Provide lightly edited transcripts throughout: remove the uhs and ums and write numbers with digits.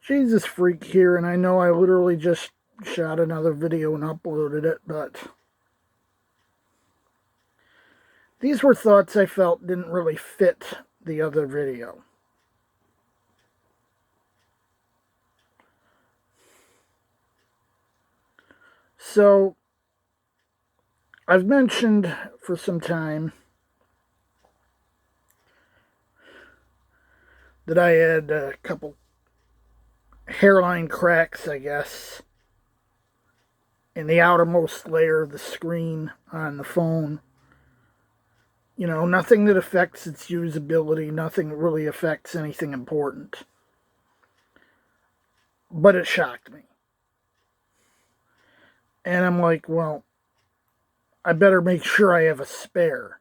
Jesus Freak here, and I know I literally just shot another video and uploaded it, but these were thoughts I felt didn't really fit the other video. So, I've mentioned for some time that I had a couple hairline cracks, I guess, in the outermost layer of the screen on the phone. You know, nothing that affects its usability, nothing that really affects anything important. But it shocked me. And I'm like, well, I better make sure I have a spare.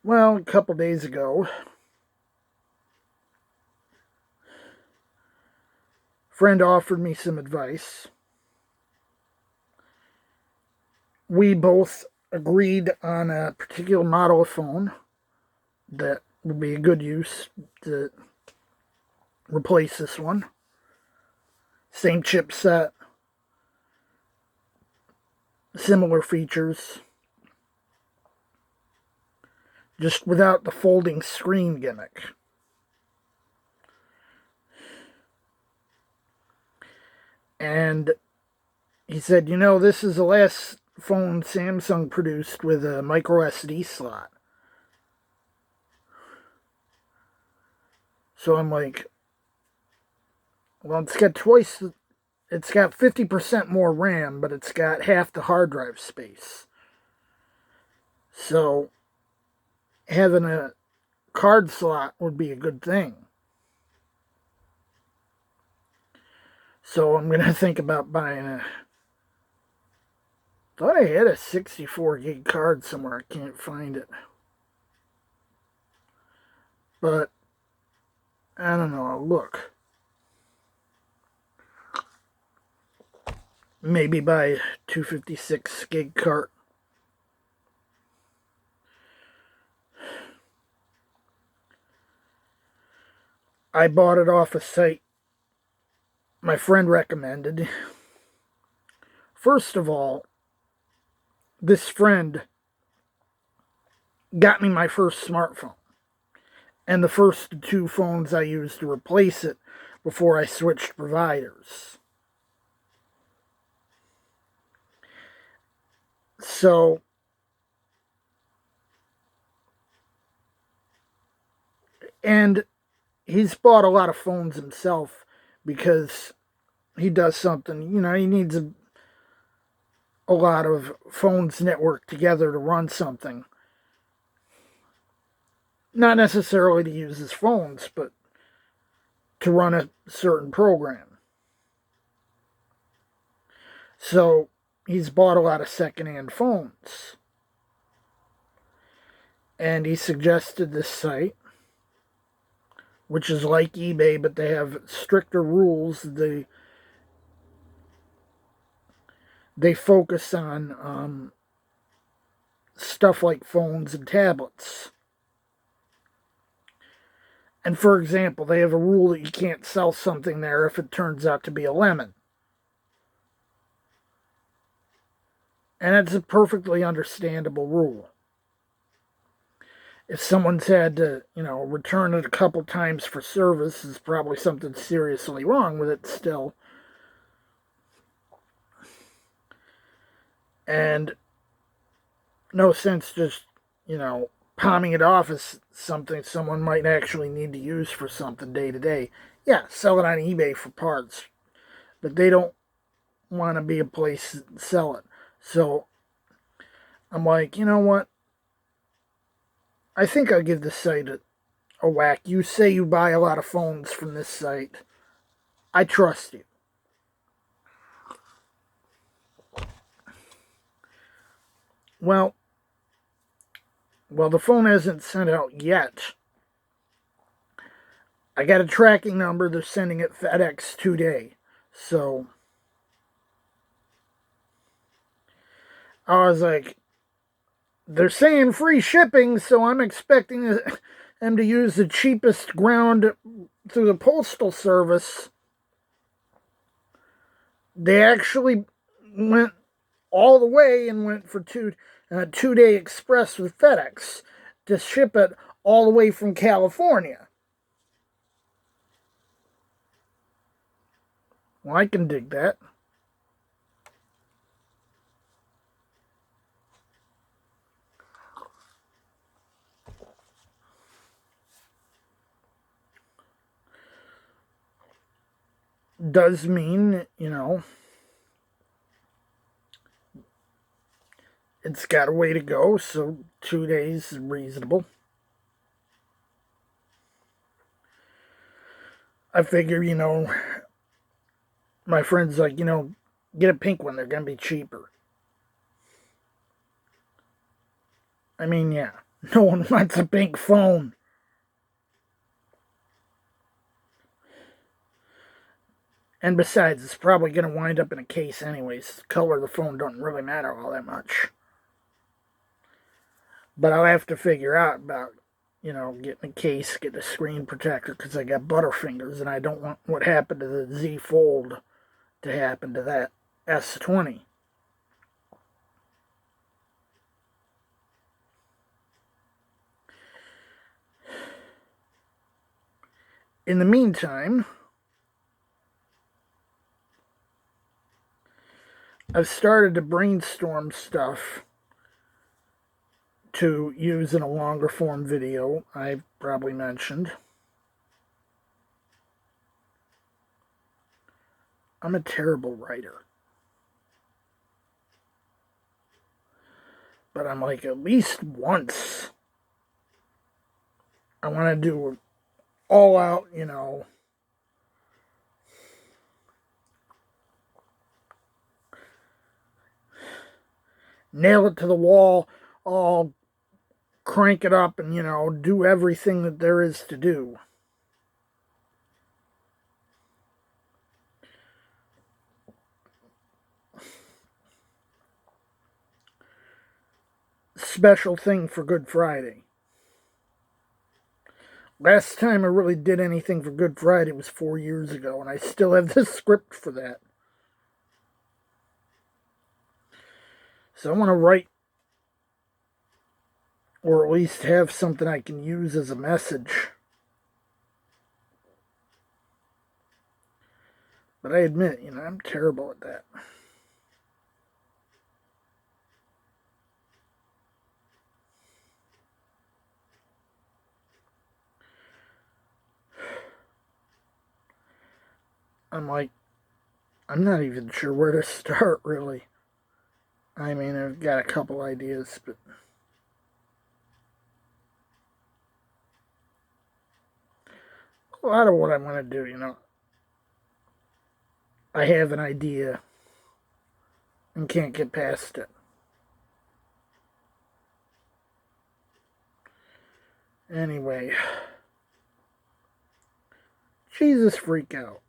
Well, a couple days ago, a friend offered me some advice. We both agreed on a particular model of phone that would be a good use to replace this one. Same chipset, similar features, just without the folding screen gimmick. And he said, you know, this is the last phone Samsung produced with a micro SD slot. So I'm like, well, it's got 50% more RAM, but it's got half the hard drive space. So having a card slot would be a good thing. So I'm going to think about buying a... Thought I had a 64 gig card somewhere. I can't find it. But I don't know. I'll look. Maybe buy a 256 gig card. I bought it off a site my friend recommended. First of all, this friend got me my first smartphone and the first two phones I used to replace it before I switched providers. So, and he's bought a lot of phones himself because he does something, you know, he needs a lot of phones networked together to run something. Not necessarily to use his phones, but to run a certain program. So he's bought a lot of secondhand phones. And he suggested this site, which is like eBay, but they have stricter rules. They focus on stuff like phones and tablets. And for example, they have a rule that you can't sell something there if it turns out to be a lemon. And it's a perfectly understandable rule. If someone's had to, you know, return it a couple times for service, there's probably something seriously wrong with it still. And no sense just, you know, palming it off as something someone might actually need to use for something day to day. Yeah, sell it on eBay for parts. But they don't want to be a place to sell it. So I'm like, you know what? I think I'll give this site a whack. You say you buy a lot of phones from this site. I trust you. Well, the phone hasn't sent out yet. I got a tracking number. They're sending it FedEx today. So I was like, they're saying free shipping, so I'm expecting them to use the cheapest ground through the Postal Service, they actually went all the way and went for a 2-day express with FedEx to ship it all the way from California. Well, I can dig that. Does mean, it's got a way to go, so 2 days is reasonable. I figure, my friend's like, get a pink one, they're going to be cheaper. I mean, yeah, no one wants a pink phone. And besides, it's probably going to wind up in a case anyways. The color of the phone doesn't really matter all that much. But I'll have to figure out about, getting a case, getting a screen protector, because I got butterfingers, and I don't want what happened to the Z Fold to happen to that S20. In the meantime, I've started to brainstorm stuff to use in a longer form video. I've probably mentioned I'm a terrible writer. But I'm like, at least once I want to do all out, nail it to the wall, all crank it up and, do everything that there is to do. Special thing for Good Friday. Last time I really did anything for Good Friday was 4 years ago, and I still have the script for that. So I want to write, or at least have something I can use as a message. But I admit, I'm terrible at that. I'm like, I'm not even sure where to start, really. I mean, I've got a couple ideas, but a lot of what I want to do, I have an idea and can't get past it. Anyway, Jesus freak out.